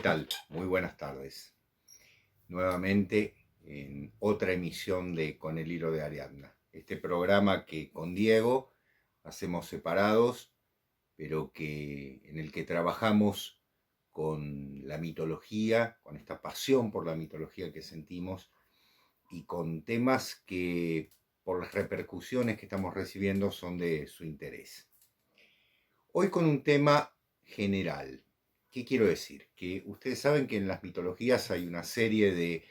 tal? Muy buenas tardes. Nuevamente en otra emisión de Con el Hilo de Ariadna. Este programa que con Diego hacemos separados, pero en el que trabajamos con la mitología, con esta pasión por la mitología que sentimos y con temas que por las repercusiones que estamos recibiendo son de su interés. Hoy con un tema general. ¿Qué quiero decir? Que ustedes saben que en las mitologías hay una serie de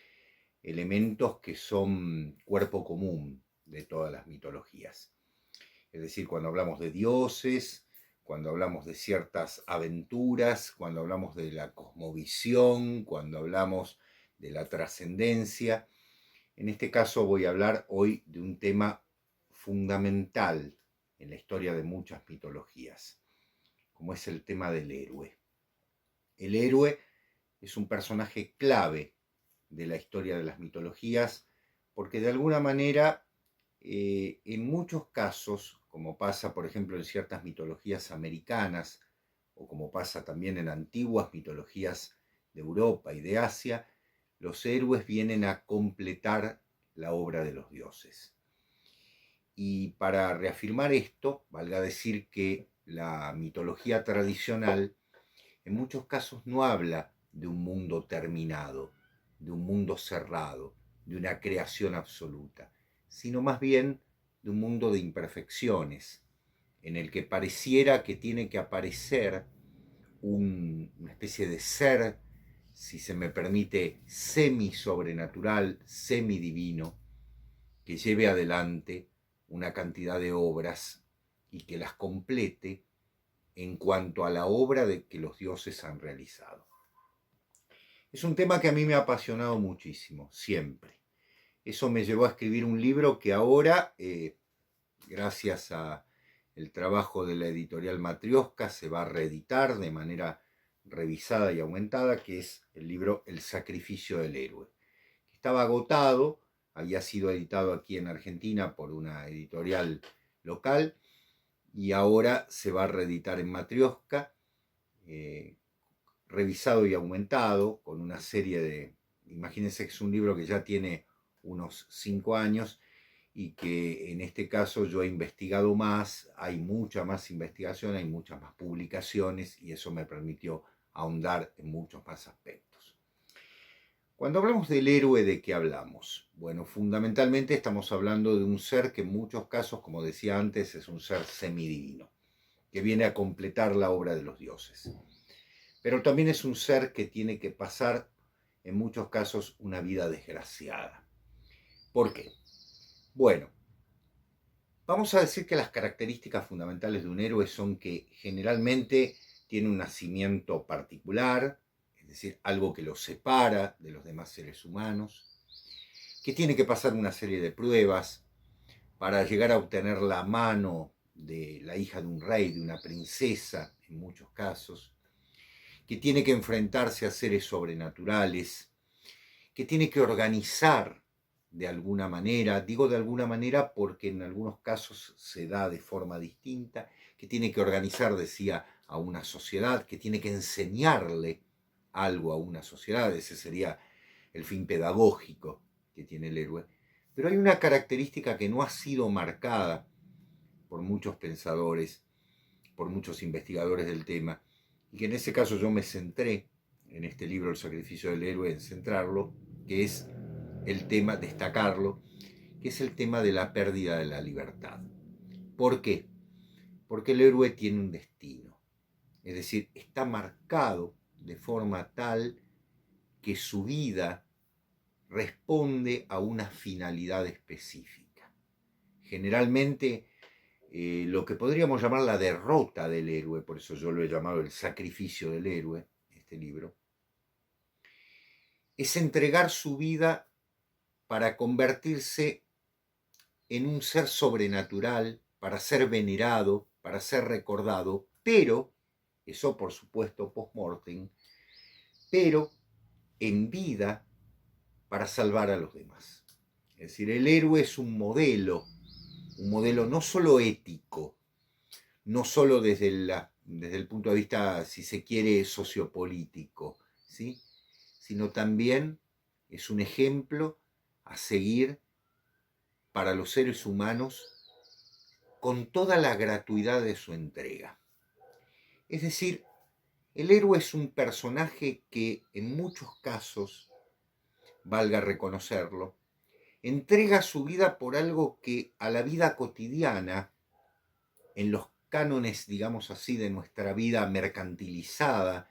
elementos que son cuerpo común de todas las mitologías. Es decir, cuando hablamos de dioses, cuando hablamos de ciertas aventuras, cuando hablamos de la cosmovisión, cuando hablamos de la trascendencia. En este caso voy a hablar hoy de un tema fundamental en la historia de muchas mitologías, como es el tema del héroe. El héroe es un personaje clave de la historia de las mitologías porque de alguna manera en muchos casos, como pasa por ejemplo en ciertas mitologías americanas o como pasa también en antiguas mitologías de Europa y de Asia, los héroes vienen a completar la obra de los dioses. Y para reafirmar esto, valga decir que la mitología tradicional en muchos casos no habla de un mundo terminado, de un mundo cerrado, de una creación absoluta, sino más bien de un mundo de imperfecciones, en el que pareciera que tiene que aparecer una especie de ser, si se me permite, semi-sobrenatural, semi-divino, que lleve adelante una cantidad de obras y que las complete en cuanto a la obra que los dioses han realizado. Es un tema que a mí me ha apasionado muchísimo, siempre. Eso me llevó a escribir un libro que ahora, gracias al trabajo de la editorial Matrioska, se va a reeditar de manera revisada y aumentada, que es el libro El sacrificio del héroe. Estaba agotado, había sido editado aquí en Argentina por una editorial local, y ahora se va a reeditar en Matrioska, revisado y aumentado, con una serie de... Imagínense que es un libro que ya tiene unos 5 años y que en este caso yo he investigado más, hay mucha más investigación, hay muchas más publicaciones y eso me permitió ahondar en muchos más aspectos. Cuando hablamos del héroe, ¿de qué hablamos? Bueno, fundamentalmente estamos hablando de un ser que en muchos casos, como decía antes, es un ser semidivino, que viene a completar la obra de los dioses. Pero también es un ser que tiene que pasar, en muchos casos, una vida desgraciada. ¿Por qué? Bueno, vamos a decir que las características fundamentales de un héroe son que generalmente tiene un nacimiento particular, es decir, algo que lo separa de los demás seres humanos, que tiene que pasar una serie de pruebas para llegar a obtener la mano de la hija de un rey, de una princesa, en muchos casos, que tiene que enfrentarse a seres sobrenaturales, que tiene que organizar de alguna manera, digo de alguna manera porque en algunos casos se da de forma distinta, que tiene que organizar, decía, a una sociedad, que tiene que enseñarle algo a una sociedad, ese sería el fin pedagógico que tiene el héroe. Pero hay una característica que no ha sido marcada por muchos pensadores, por muchos investigadores del tema, y que en ese caso yo me centré en este libro El sacrificio del héroe, en centrarlo, que es el tema, destacarlo, que es el tema de la pérdida de la libertad. ¿Por qué? Porque el héroe tiene un destino, es decir, está marcado de forma tal que su vida responde a una finalidad específica. Generalmente lo que podríamos llamar la derrota del héroe, por eso yo lo he llamado el sacrificio del héroe, este libro, es entregar su vida para convertirse en un ser sobrenatural, para ser venerado, para ser recordado, pero, eso por supuesto post-mortem, pero en vida para salvar a los demás. Es decir, el héroe es un modelo no solo ético, no solo desde el punto de vista, si se quiere, sociopolítico, ¿sí? Sino también es un ejemplo a seguir para los seres humanos con toda la gratuidad de su entrega. Es decir, el héroe es un personaje que en muchos casos, valga reconocerlo, entrega su vida por algo que a la vida cotidiana, en los cánones, digamos así, de nuestra vida mercantilizada,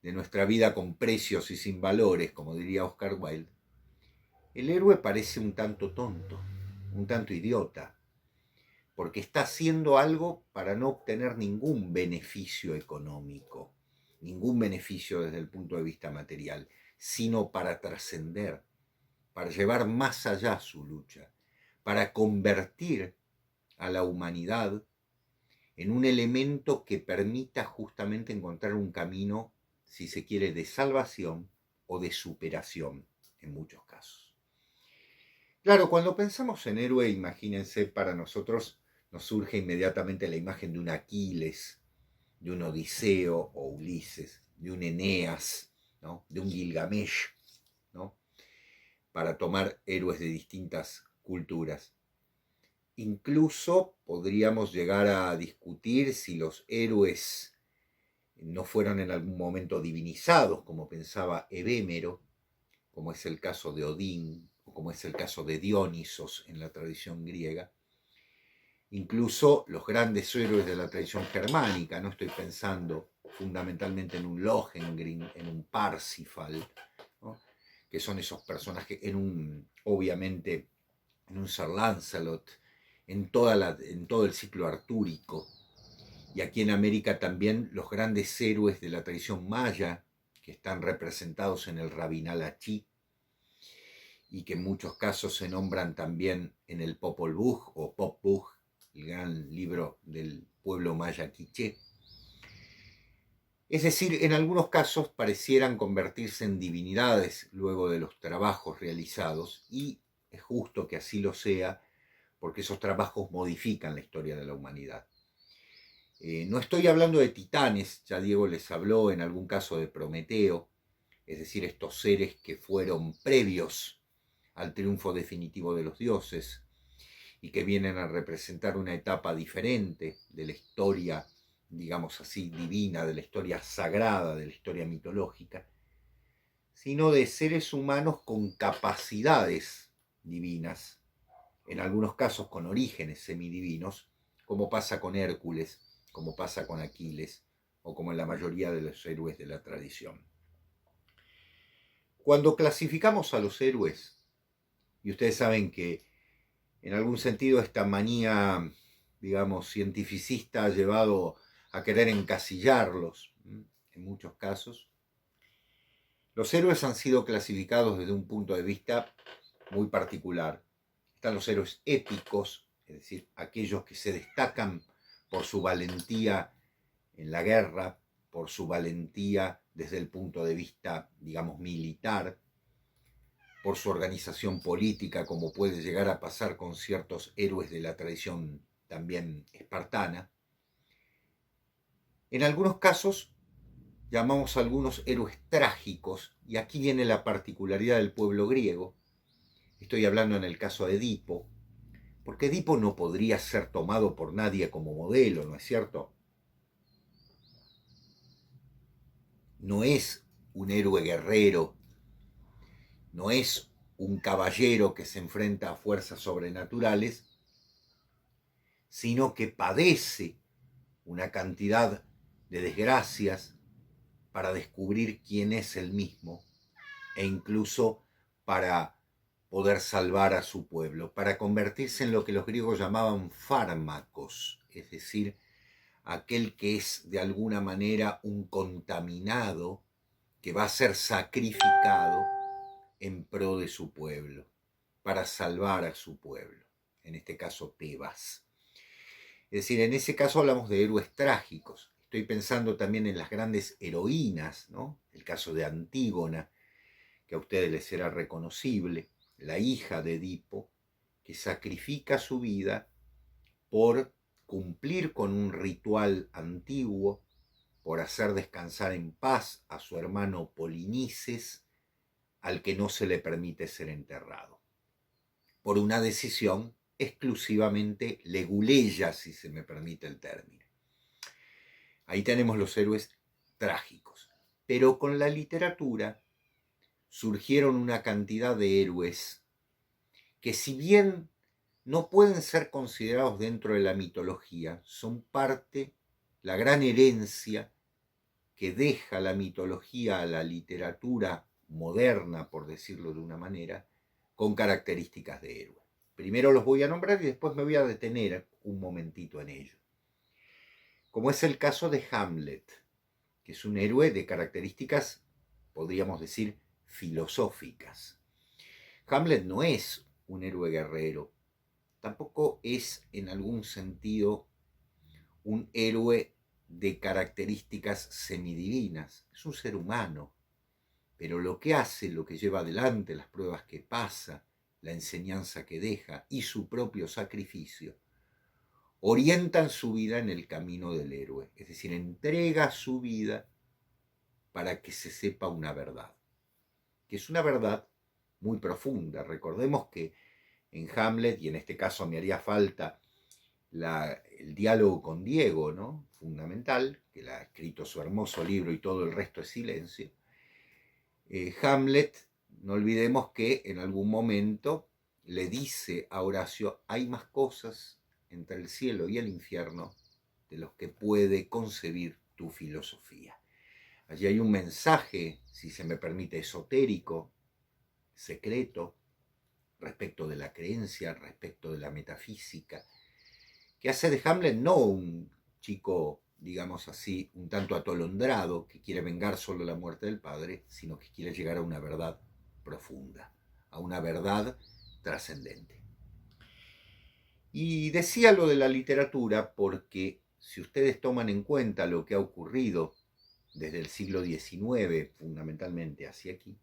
de nuestra vida con precios y sin valores, como diría Oscar Wilde, el héroe parece un tanto tonto, un tanto idiota, porque está haciendo algo para no obtener ningún beneficio económico, ningún beneficio desde el punto de vista material, sino para trascender, para llevar más allá su lucha, para convertir a la humanidad en un elemento que permita justamente encontrar un camino, si se quiere, de salvación o de superación en muchos casos. Claro, cuando pensamos en héroe, imagínense, para nosotros nos surge inmediatamente la imagen de un Aquiles, de un Odiseo o Ulises, de un Eneas, ¿no? De un Gilgamesh, ¿no? Para tomar héroes de distintas culturas. Incluso podríamos llegar a discutir si los héroes no fueron en algún momento divinizados, como pensaba Evhémero, como es el caso de Odín, o como es el caso de Dionisos en la tradición griega. Incluso los grandes héroes de la tradición germánica, no estoy pensando fundamentalmente en un Lohengrin, en un Parsifal, ¿no? Que son esos personajes, obviamente, en un Sir Lancelot, en todo el ciclo artúrico. Y aquí en América también los grandes héroes de la tradición maya, que están representados en el Rabinal Achí, y que en muchos casos se nombran también en el Popol Vuh o Pop Vuh, el gran libro del pueblo maya quiché. Es decir, en algunos casos parecieran convertirse en divinidades luego de los trabajos realizados, y es justo que así lo sea, porque esos trabajos modifican la historia de la humanidad. No estoy hablando de titanes, ya Diego les habló en algún caso de Prometeo, es decir, estos seres que fueron previos al triunfo definitivo de los dioses y que vienen a representar una etapa diferente de la historia, digamos así, divina, de la historia sagrada, de la historia mitológica, sino de seres humanos con capacidades divinas, en algunos casos con orígenes semidivinos, como pasa con Hércules, como pasa con Aquiles, o como en la mayoría de los héroes de la tradición. Cuando clasificamos a los héroes, y ustedes saben que en algún sentido esta manía, digamos, cientificista ha llevado a querer encasillarlos, en muchos casos, los héroes han sido clasificados desde un punto de vista muy particular. Están los héroes épicos, es decir, aquellos que se destacan por su valentía en la guerra, por su valentía desde el punto de vista, digamos, militar, por su organización política, como puede llegar a pasar con ciertos héroes de la tradición también espartana. En algunos casos llamamos a algunos héroes trágicos, y aquí viene la particularidad del pueblo griego. Estoy hablando en el caso de Edipo, porque Edipo no podría ser tomado por nadie como modelo, ¿no es cierto? No es un héroe guerrero, no es un caballero que se enfrenta a fuerzas sobrenaturales, sino que padece una cantidad de desgracias para descubrir quién es él mismo, e incluso para poder salvar a su pueblo, para convertirse en lo que los griegos llamaban fármacos, es decir, aquel que es de alguna manera un contaminado que va a ser sacrificado en pro de su pueblo, para salvar a su pueblo, en este caso Tebas. Es decir, en ese caso hablamos de héroes trágicos. Estoy pensando también en las grandes heroínas, ¿no? El caso de Antígona, que a ustedes les será reconocible, la hija de Edipo, que sacrifica su vida por cumplir con un ritual antiguo por hacer descansar en paz a su hermano Polinices, al que no se le permite ser enterrado, por una decisión exclusivamente leguleya, si se me permite el término. Ahí tenemos los héroes trágicos. Pero con la literatura surgieron una cantidad de héroes que, si bien no pueden ser considerados dentro de la mitología, son parte, la gran herencia que deja la mitología a la literatura moderna, por decirlo de una manera, con características de héroe. Primero los voy a nombrar y después me voy a detener un momentito en ello. Como es el caso de Hamlet, que es un héroe de características, podríamos decir, filosóficas. Hamlet no es un héroe guerrero, tampoco es en algún sentido un héroe de características semidivinas, es un ser humano, pero lo que hace, lo que lleva adelante, las pruebas que pasa, la enseñanza que deja y su propio sacrificio, orientan su vida en el camino del héroe, es decir, entrega su vida para que se sepa una verdad, que es una verdad muy profunda. Recordemos que en Hamlet, y en este caso me haría falta el diálogo con Diego, ¿no? Fundamental, que le ha escrito su hermoso libro y todo el resto es silencio. Hamlet, no olvidemos que en algún momento le dice a Horacio, hay más cosas entre el cielo y el infierno de los que puede concebir tu filosofía. Allí hay un mensaje, si se me permite, esotérico, secreto, respecto de la creencia, respecto de la metafísica, que hace de Hamlet no un chico, digamos así, un tanto atolondrado, que quiere vengar solo la muerte del padre, sino que quiere llegar a una verdad profunda, a una verdad trascendente. Y decía lo de la literatura porque si ustedes toman en cuenta lo que ha ocurrido desde el siglo XIX, fundamentalmente hacia aquí,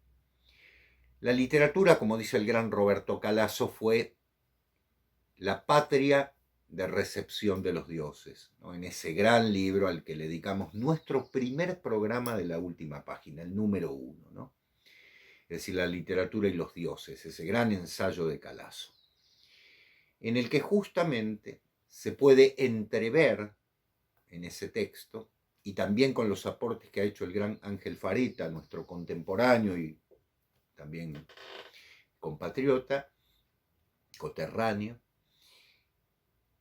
la literatura, como dice el gran Roberto Calasso, fue la patria de recepción de los dioses, ¿no? En ese gran libro al que le dedicamos nuestro primer programa de la última página, el número 1, ¿no? Es decir, la literatura y los dioses, ese gran ensayo de Calasso, en el que justamente se puede entrever en ese texto, y también con los aportes que ha hecho el gran Ángel Fareta, nuestro contemporáneo y también compatriota, coterráneo,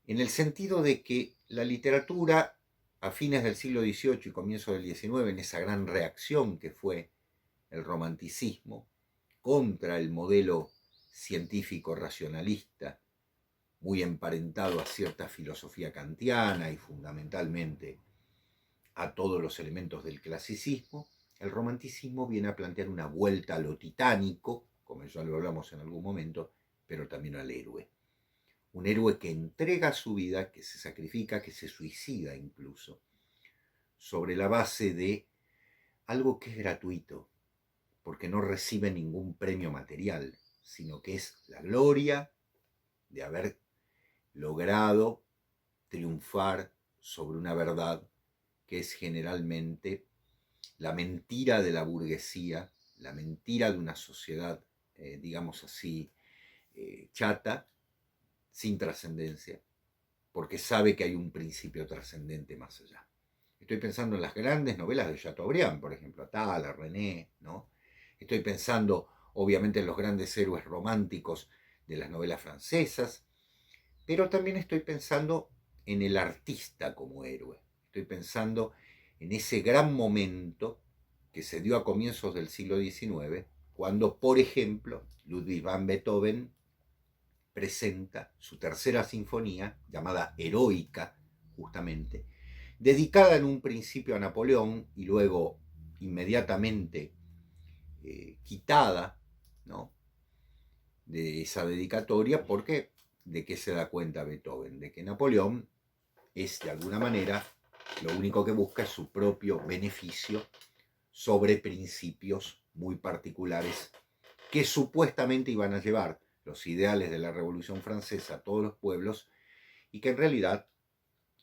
en el sentido de que la literatura a fines del siglo XVIII y comienzo del XIX, en esa gran reacción que fue el romanticismo contra el modelo científico racionalista, muy emparentado a cierta filosofía kantiana y fundamentalmente a todos los elementos del clasicismo, el romanticismo viene a plantear una vuelta a lo titánico, como ya lo hablamos en algún momento, pero también al héroe. Un héroe que entrega su vida, que se sacrifica, que se suicida incluso, sobre la base de algo que es gratuito, porque no recibe ningún premio material, sino que es la gloria de haber logrado triunfar sobre una verdad que es generalmente la mentira de la burguesía, la mentira de una sociedad, digamos así, chata, sin trascendencia, porque sabe que hay un principio trascendente más allá. Estoy pensando en las grandes novelas de Chateaubriand, por ejemplo, Atala, René, ¿no? Estoy pensando, obviamente, en los grandes héroes románticos de las novelas francesas, pero también estoy pensando en el artista como héroe. Estoy pensando en ese gran momento que se dio a comienzos del siglo XIX, cuando, por ejemplo, Ludwig van Beethoven presenta su tercera sinfonía, llamada Heroica, justamente, dedicada en un principio a Napoleón y luego inmediatamente quitada, ¿no?, de esa dedicatoria, porque ¿de qué se da cuenta Beethoven? De que Napoleón es, de alguna manera, lo único que busca es su propio beneficio sobre principios muy particulares que supuestamente iban a llevar los ideales de la Revolución Francesa a todos los pueblos, y que en realidad,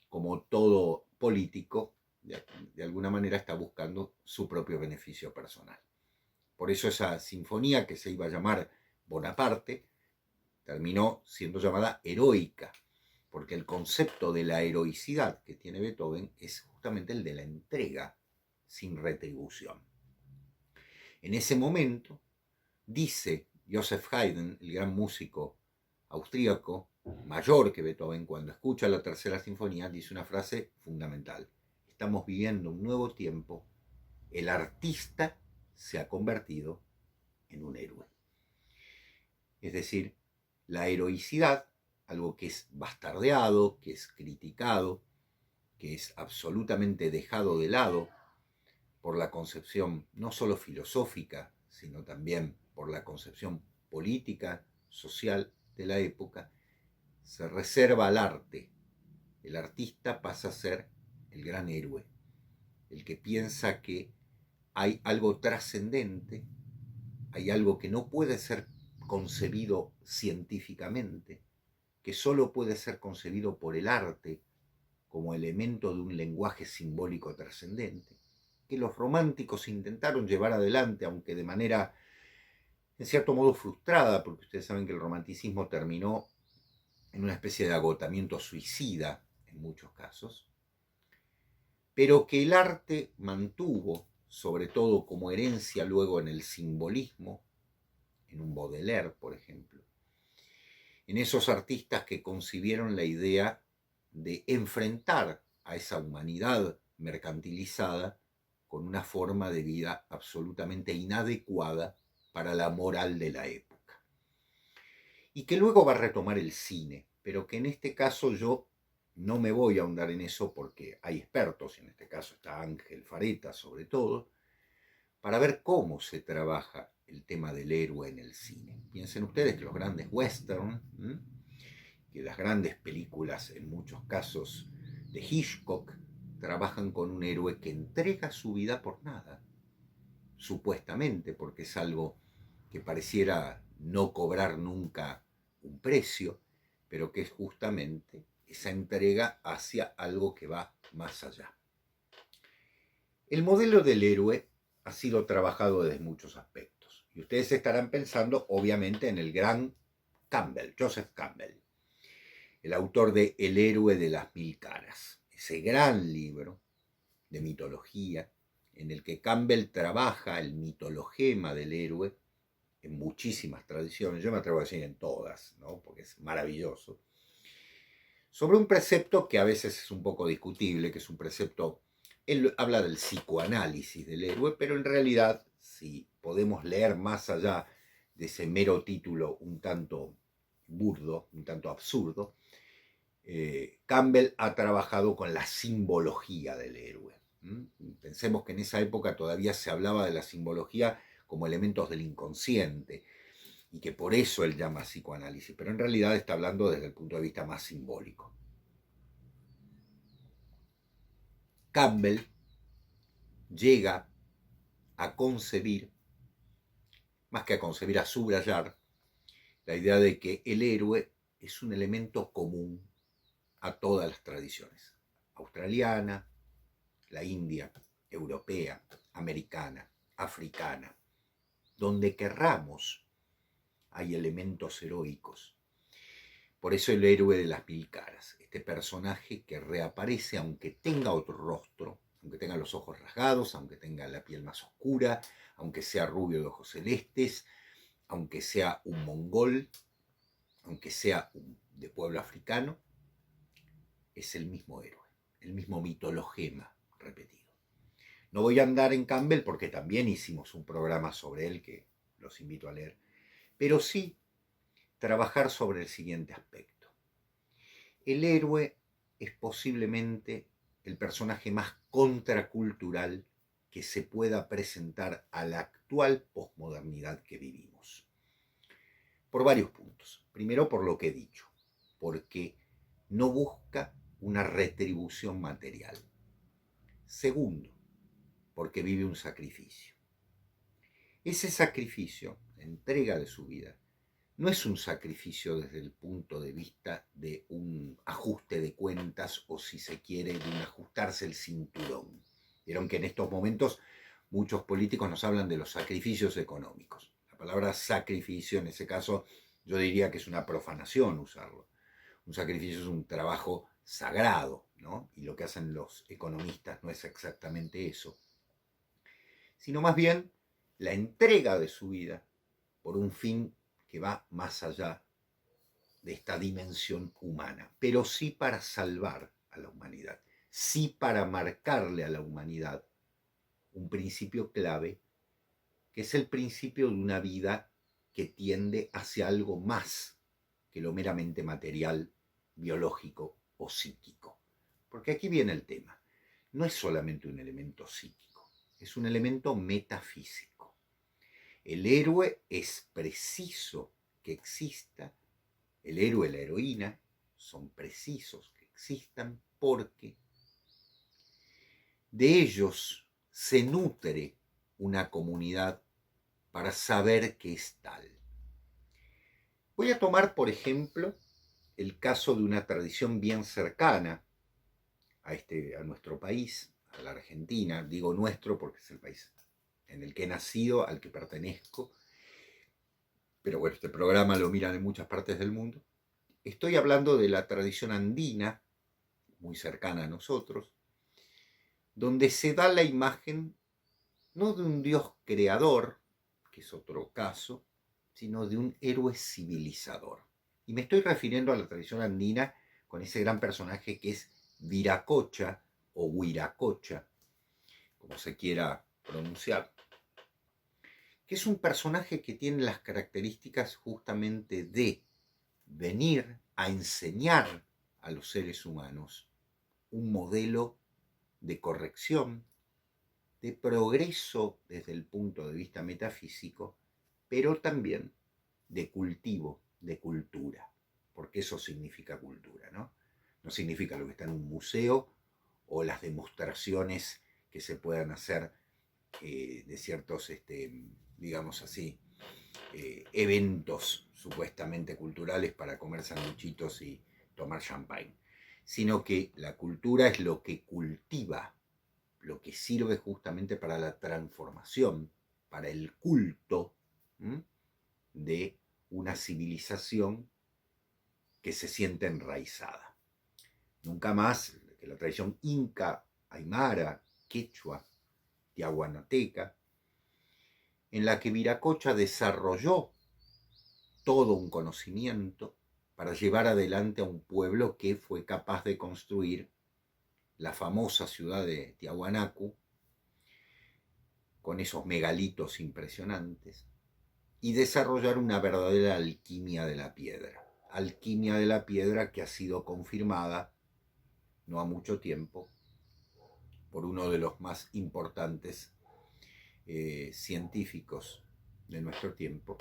como todo político, de alguna manera está buscando su propio beneficio personal. Por eso esa sinfonía, que se iba a llamar Bonaparte, terminó siendo llamada heroica, porque el concepto de la heroicidad que tiene Beethoven es justamente el de la entrega sin retribución. En ese momento, dice Joseph Haydn, el gran músico austríaco, mayor que Beethoven, cuando escucha la tercera sinfonía, dice una frase fundamental: estamos viviendo un nuevo tiempo, el artista se ha convertido en un héroe. Es decir, la heroicidad, algo que es bastardeado, que es criticado, que es absolutamente dejado de lado por la concepción no solo filosófica, sino también por la concepción política, social de la época, se reserva al arte. El artista pasa a ser el gran héroe, el que piensa que hay algo trascendente, hay algo que no puede ser concebido científicamente, que solo puede ser concebido por el arte como elemento de un lenguaje simbólico trascendente, que los románticos intentaron llevar adelante, aunque de manera, en cierto modo, frustrada, porque ustedes saben que el romanticismo terminó en una especie de agotamiento suicida en muchos casos, pero que el arte mantuvo, sobre todo como herencia luego en el simbolismo, en un Baudelaire, por ejemplo, en esos artistas que concibieron la idea de enfrentar a esa humanidad mercantilizada con una forma de vida absolutamente inadecuada para la moral de la época. Y que luego va a retomar el cine, pero que en este caso yo no me voy a ahondar en eso porque hay expertos, y en este caso está Ángel Fareta sobre todo, para ver cómo se trabaja el tema del héroe en el cine. Piensen ustedes que los grandes western, que las grandes películas, en muchos casos de Hitchcock, trabajan con un héroe que entrega su vida por nada, supuestamente, porque es algo que pareciera no cobrar nunca un precio, pero que es justamente esa entrega hacia algo que va más allá. El modelo del héroe ha sido trabajado desde muchos aspectos, y ustedes estarán pensando obviamente en el gran Campbell, Joseph Campbell, el autor de El héroe de las mil caras, ese gran libro de mitología en el que Campbell trabaja el mitologema del héroe en muchísimas tradiciones, yo me atrevo a decir en todas, ¿no? Porque es maravilloso, sobre un precepto que a veces es un poco discutible, que es un precepto, él habla del psicoanálisis del héroe, pero en realidad, si podemos leer más allá de ese mero título un tanto burdo, un tanto absurdo, Campbell ha trabajado con la simbología del héroe. Pensemos que en esa época todavía se hablaba de la simbología como elementos del inconsciente y que por eso él llama psicoanálisis, pero en realidad está hablando desde el punto de vista más simbólico. Campbell llega a concebir, más que a concebir, a subrayar la idea de que el héroe es un elemento común a todas las tradiciones, australiana, la india, europea, americana, africana, donde querramos hay elementos heroicos. Por eso el héroe de las mil caras, este personaje que reaparece aunque tenga otro rostro, aunque tenga los ojos rasgados, aunque tenga la piel más oscura, aunque sea rubio de ojos celestes, aunque sea un mongol, aunque sea de pueblo africano, es el mismo héroe, el mismo mitologema repetido. No voy a andar en Campbell porque también hicimos un programa sobre él que los invito a leer, pero sí trabajar sobre el siguiente aspecto. El héroe es posiblemente el personaje más contracultural que se pueda presentar a la actual posmodernidad que vivimos. Por varios puntos. Primero, por lo que he dicho, porque no busca una retribución material. Segundo, porque vive un sacrificio. Ese sacrificio, la entrega de su vida, no es un sacrificio desde el punto de vista de un ajuste de cuentas o, si se quiere, de un ajustarse el cinturón. Vieron que en estos momentos muchos políticos nos hablan de los sacrificios económicos. La palabra sacrificio, en ese caso, yo diría que es una profanación usarlo. Un sacrificio es un trabajo sagrado, ¿no? Y lo que hacen los economistas no es exactamente eso, sino más bien la entrega de su vida por un fin que va más allá de esta dimensión humana, pero sí para salvar a la humanidad, sí para marcarle a la humanidad un principio clave, que es el principio de una vida que tiende hacia algo más que lo meramente material, biológico o psíquico. Porque aquí viene el tema. No es solamente un elemento psíquico, es un elemento metafísico. El héroe es preciso que exista, el héroe y la heroína son precisos que existan porque de ellos se nutre una comunidad para saber que es tal. Voy a tomar, por ejemplo, el caso de una tradición bien cercana a nuestro país, a la Argentina. Digo nuestro porque es el país en el que he nacido, al que pertenezco, pero bueno, este programa lo miran en muchas partes del mundo. Estoy hablando de la tradición andina, muy cercana a nosotros, donde se da la imagen no de un dios creador, que es otro caso, sino de un héroe civilizador. Y me estoy refiriendo a la tradición andina con ese gran personaje que es Viracocha o Huiracocha, como se quiera pronunciar, que es un personaje que tiene las características justamente de venir a enseñar a los seres humanos un modelo de corrección, de progreso desde el punto de vista metafísico, pero también de cultivo, de cultura, porque eso significa cultura, ¿no? No significa lo que está en un museo o las demostraciones que se puedan hacer de ciertos, digamos así, eventos supuestamente culturales para comer sanguchitos y tomar champagne, sino que la cultura es lo que cultiva, lo que sirve justamente para la transformación, para el culto de una civilización que se siente enraizada. Nunca más que la tradición inca, aymara, quechua, tiahuanateca, en la que Viracocha desarrolló todo un conocimiento para llevar adelante a un pueblo que fue capaz de construir la famosa ciudad de Tiahuanacu, con esos megalitos impresionantes, y desarrollar una verdadera alquimia de la piedra. Alquimia de la piedra que ha sido confirmada no ha mucho tiempo por uno de los más importantes científicos de nuestro tiempo,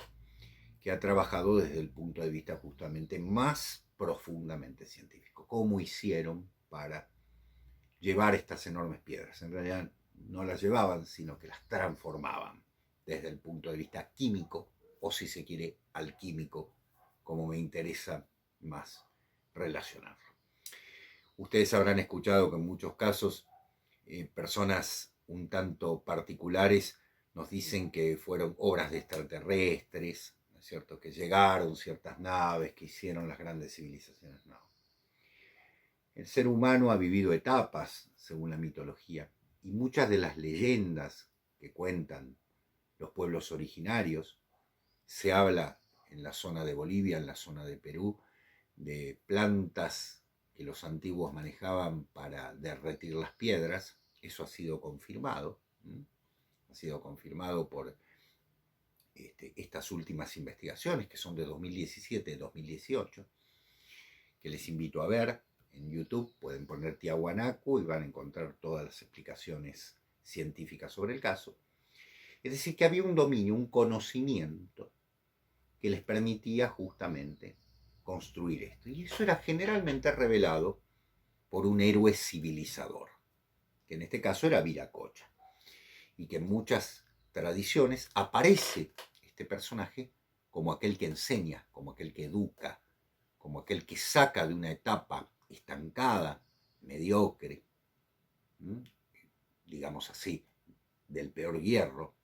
que ha trabajado desde el punto de vista justamente más profundamente científico. ¿Cómo hicieron para llevar estas enormes piedras? En realidad no las llevaban, sino que las transformaban desde el punto de vista químico, o si se quiere, alquímico, como me interesa más relacionarlo. Ustedes habrán escuchado que en muchos casos personas un tanto particulares nos dicen que fueron obras de extraterrestres, ¿no es cierto? Que llegaron ciertas naves, que hicieron las grandes civilizaciones. No. El ser humano ha vivido etapas, según la mitología, y muchas de las leyendas que cuentan los pueblos originarios, se habla en la zona de Bolivia, en la zona de Perú, de plantas que los antiguos manejaban para derretir las piedras. Eso ha sido confirmado, ha sido confirmado por estas últimas investigaciones, que son de 2017-2018, que les invito a ver. En YouTube pueden poner Tiahuanacu y van a encontrar todas las explicaciones científicas sobre el caso. Es decir, que había un dominio, un conocimiento que les permitía justamente construir esto. Y eso era generalmente revelado por un héroe civilizador, que en este caso era Viracocha, y que en muchas tradiciones aparece este personaje como aquel que enseña, como aquel que educa, como aquel que saca de una etapa estancada, mediocre, digamos así, del peor hierro,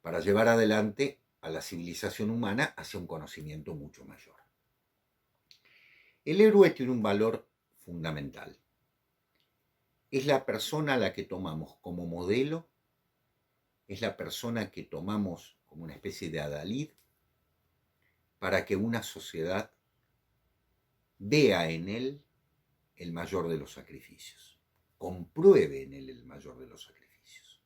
para llevar adelante a la civilización humana hacia un conocimiento mucho mayor. El héroe tiene un valor fundamental. Es la persona a la que tomamos como modelo, es la persona que tomamos como una especie de adalid para que una sociedad vea en él el mayor de los sacrificios, compruebe en él el mayor de los sacrificios.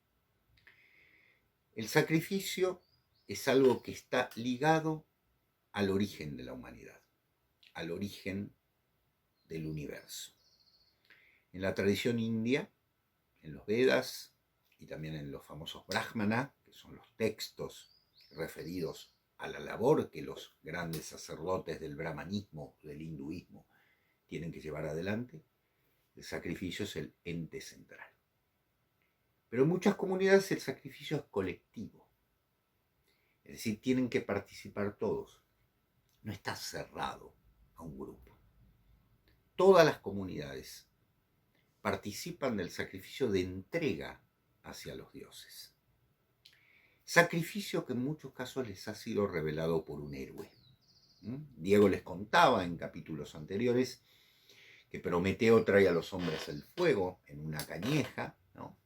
El sacrificio es algo que está ligado al origen de la humanidad, al origen del universo. En la tradición india, en los Vedas y también en los famosos Brahmana, que son los textos referidos a la labor que los grandes sacerdotes del brahmanismo, del hinduismo, tienen que llevar adelante, el sacrificio es el ente central. Pero en muchas comunidades el sacrificio es colectivo, es decir, tienen que participar todos, no está cerrado a un grupo. Todas las comunidades participan del sacrificio de entrega hacia los dioses. Sacrificio que en muchos casos les ha sido revelado por un héroe. Diego les contaba en capítulos anteriores que Prometeo trae a los hombres el fuego en una cañeja, ¿no?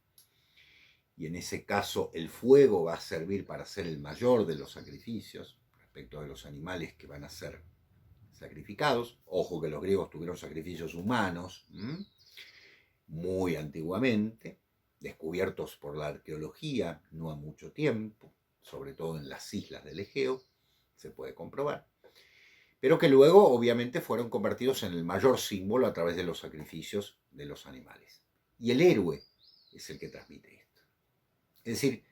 Y en ese caso el fuego va a servir para hacer el mayor de los sacrificios respecto de los animales que van a ser sacrificados. Ojo que los griegos tuvieron sacrificios humanos muy antiguamente, descubiertos por la arqueología no ha mucho tiempo, sobre todo en las islas del Egeo, se puede comprobar, pero que luego obviamente fueron convertidos en el mayor símbolo a través de los sacrificios de los animales. Y el héroe es el que transmite esto. Es decir,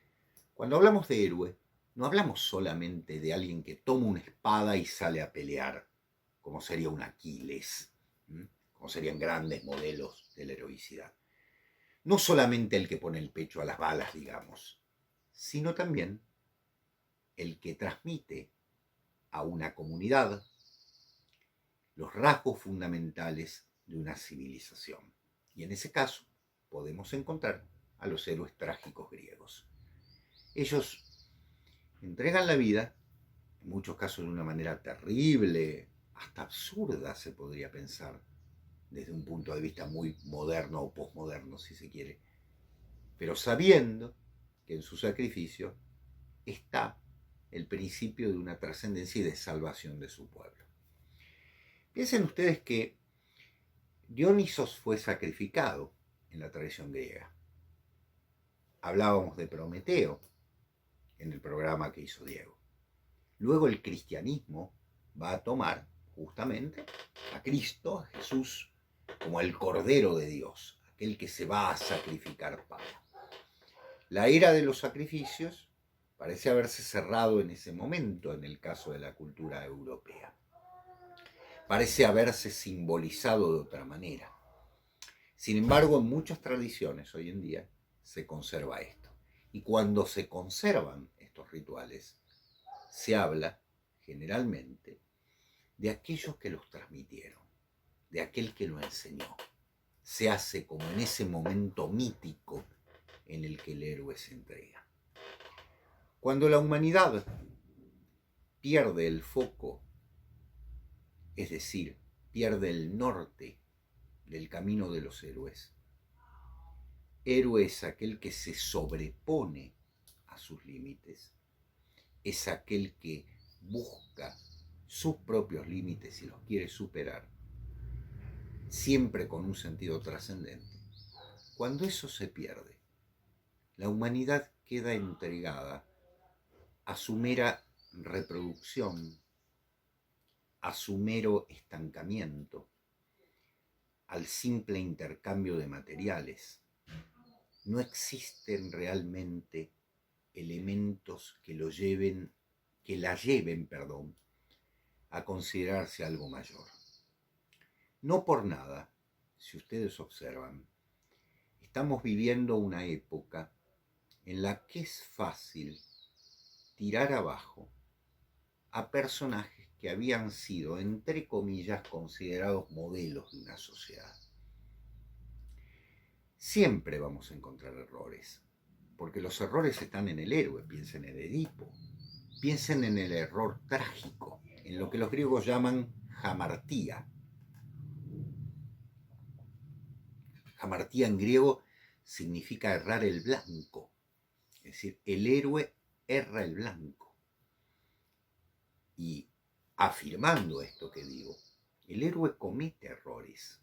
cuando hablamos de héroe, no hablamos solamente de alguien que toma una espada y sale a pelear, como sería un Aquiles, como serían grandes modelos de la heroicidad. No solamente el que pone el pecho a las balas, digamos, sino también el que transmite a una comunidad los rasgos fundamentales de una civilización. Y en ese caso podemos encontrar a los héroes trágicos griegos. Ellos entregan la vida, en muchos casos de una manera terrible, hasta absurda se podría pensar, desde un punto de vista muy moderno o posmoderno, si se quiere, pero sabiendo que en su sacrificio está el principio de una trascendencia y de salvación de su pueblo. Piensen ustedes que Dionisos fue sacrificado en la tradición griega. Hablábamos de Prometeo en el programa que hizo Diego. Luego el cristianismo va a tomar justamente a Cristo, a Jesús, como el Cordero de Dios, aquel que se va a sacrificar para. La era de los sacrificios parece haberse cerrado en ese momento en el caso de la cultura europea. Parece haberse simbolizado de otra manera. Sin embargo, en muchas tradiciones hoy en día se conserva esto. Y cuando se conservan estos rituales, se habla generalmente de aquellos que los transmitieron, de aquel que lo enseñó. Se hace como en ese momento mítico en el que el héroe se entrega. Cuando la humanidad pierde el foco, es decir, pierde el norte del camino de los héroes, héroe es aquel que se sobrepone a sus límites, es aquel que busca sus propios límites y los quiere superar, siempre con un sentido trascendente. Cuando eso se pierde, la humanidad queda entregada a su mera reproducción, a su mero estancamiento, al simple intercambio de materiales. No existen realmente elementos que la lleven, a considerarse algo mayor. No por nada, si ustedes observan, estamos viviendo una época en la que es fácil tirar abajo a personajes que habían sido, entre comillas, considerados modelos de una sociedad. Siempre vamos a encontrar errores, porque los errores están en el héroe. Piensen en Edipo, piensen en el error trágico, en lo que los griegos llaman hamartía. Hamartía en griego significa errar el blanco, es decir, el héroe erra el blanco. Y afirmando esto que digo, el héroe comete errores,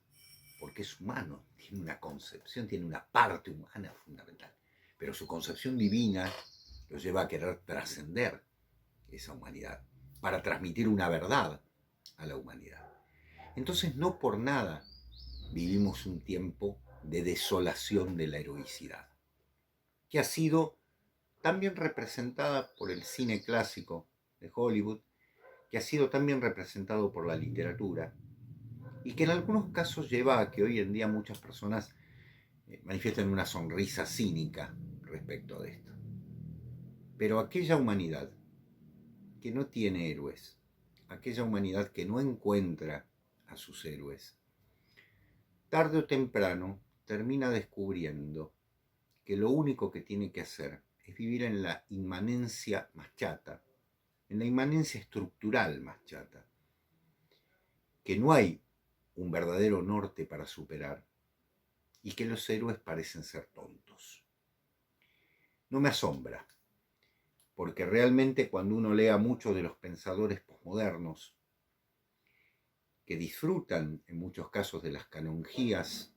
porque es humano, tiene una concepción, tiene una parte humana fundamental, pero su concepción divina lo lleva a querer trascender esa humanidad, para transmitir una verdad a la humanidad. Entonces, no por nada vivimos un tiempo de desolación de la heroicidad, que ha sido también representada por el cine clásico de Hollywood, que ha sido también representado por la literatura, y que en algunos casos lleva a que hoy en día muchas personas manifiesten una sonrisa cínica respecto de esto. Pero aquella humanidad que no tiene héroes, aquella humanidad que no encuentra a sus héroes, tarde o temprano termina descubriendo que lo único que tiene que hacer es vivir en la inmanencia más chata, en la inmanencia estructural más chata, que no hay un verdadero norte para superar y que los héroes parecen ser tontos. No me asombra, porque realmente cuando uno lee a muchos de los pensadores posmodernos, que disfrutan en muchos casos de las canonjías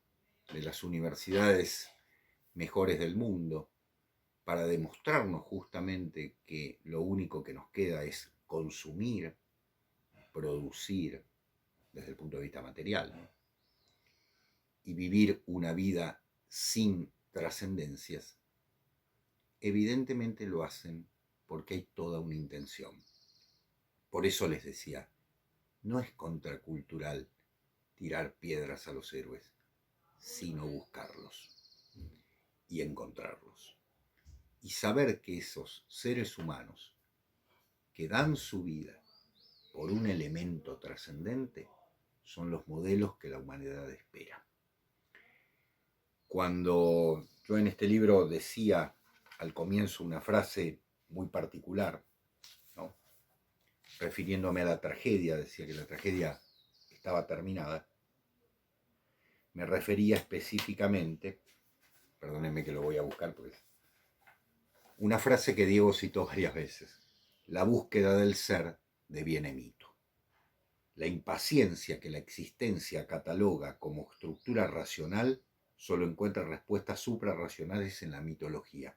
de las universidades mejores del mundo, para demostrarnos justamente que lo único que nos queda es consumir, producir desde el punto de vista material, ¿no? Y vivir una vida sin trascendencias, evidentemente lo hacen porque hay toda una intención. Por eso les decía, no es contracultural tirar piedras a los héroes, sino buscarlos y encontrarlos. Y saber que esos seres humanos que dan su vida por un elemento trascendente son los modelos que la humanidad espera. Cuando yo en este libro decía al comienzo una frase muy particular, ¿no?, refiriéndome a la tragedia, decía que la tragedia estaba terminada, me refería específicamente, perdónenme que lo voy a buscar, porque una frase que Diego citó varias veces: la búsqueda del ser deviene mito. La impaciencia que la existencia cataloga como estructura racional solo encuentra respuestas suprarracionales en la mitología,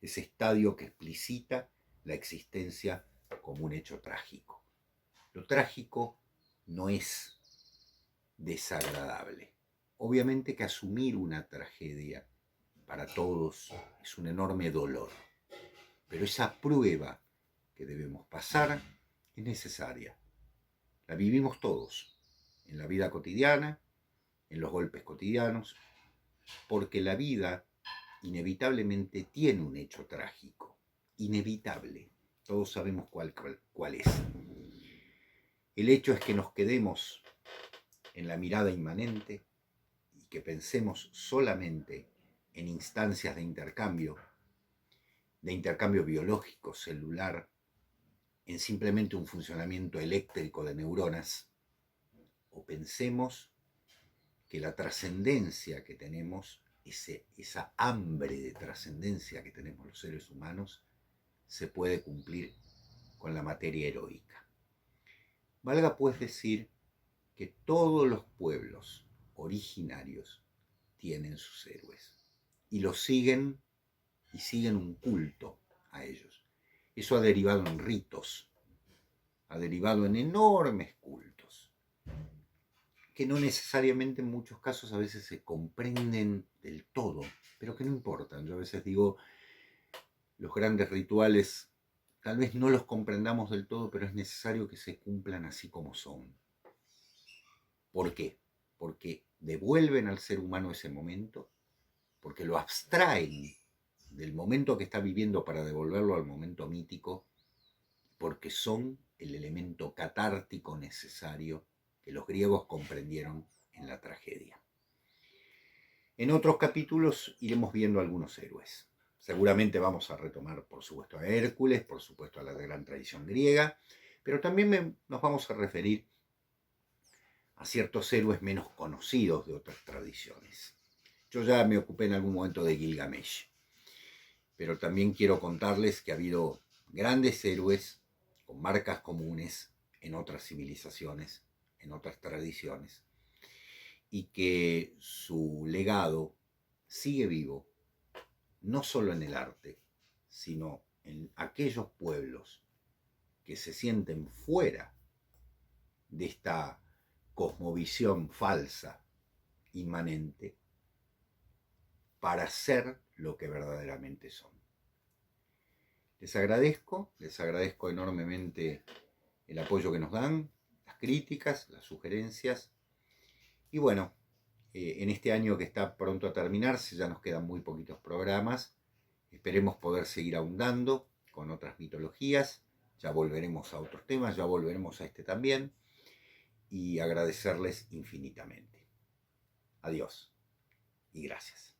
ese estadio que explicita la existencia como un hecho trágico. Lo trágico no es desagradable. Obviamente que asumir una tragedia para todos es un enorme dolor, pero esa prueba que debemos pasar es necesaria. La vivimos todos, en la vida cotidiana, en los golpes cotidianos, porque la vida inevitablemente tiene un hecho trágico, inevitable. Todos sabemos cuál es. El hecho es que nos quedemos en la mirada inmanente y que pensemos solamente en instancias de intercambio biológico, celular, en simplemente un funcionamiento eléctrico de neuronas, o pensemos que la trascendencia que tenemos, esa hambre de trascendencia que tenemos los seres humanos, se puede cumplir con la materia heroica. Valga pues decir que todos los pueblos originarios tienen sus héroes y los siguen, y siguen un culto a ellos. Eso ha derivado en ritos, ha derivado en enormes cultos, que no necesariamente en muchos casos a veces se comprenden del todo, pero que no importan. Yo a veces digo, los grandes rituales tal vez no los comprendamos del todo, pero es necesario que se cumplan así como son. ¿Por qué? Porque devuelven al ser humano ese momento, porque lo abstraen del momento que está viviendo para devolverlo al momento mítico, porque son el elemento catártico necesario que los griegos comprendieron en la tragedia. En otros capítulos iremos viendo algunos héroes. Seguramente vamos a retomar, por supuesto, a Hércules, por supuesto, a la gran tradición griega, pero también nos vamos a referir a ciertos héroes menos conocidos de otras tradiciones. Yo ya me ocupé en algún momento de Gilgamesh, pero también quiero contarles que ha habido grandes héroes con marcas comunes en otras civilizaciones, en otras tradiciones, y que su legado sigue vivo, no solo en el arte, sino en aquellos pueblos que se sienten fuera de esta cosmovisión falsa, inmanente, para ser lo que verdaderamente son. Les agradezco enormemente el apoyo que nos dan, las críticas, las sugerencias. Y bueno, en este año que está pronto a terminarse, ya nos quedan muy poquitos programas. Esperemos poder seguir ahondando con otras mitologías. Ya volveremos a otros temas, ya volveremos a este también. Y agradecerles infinitamente. Adiós y gracias.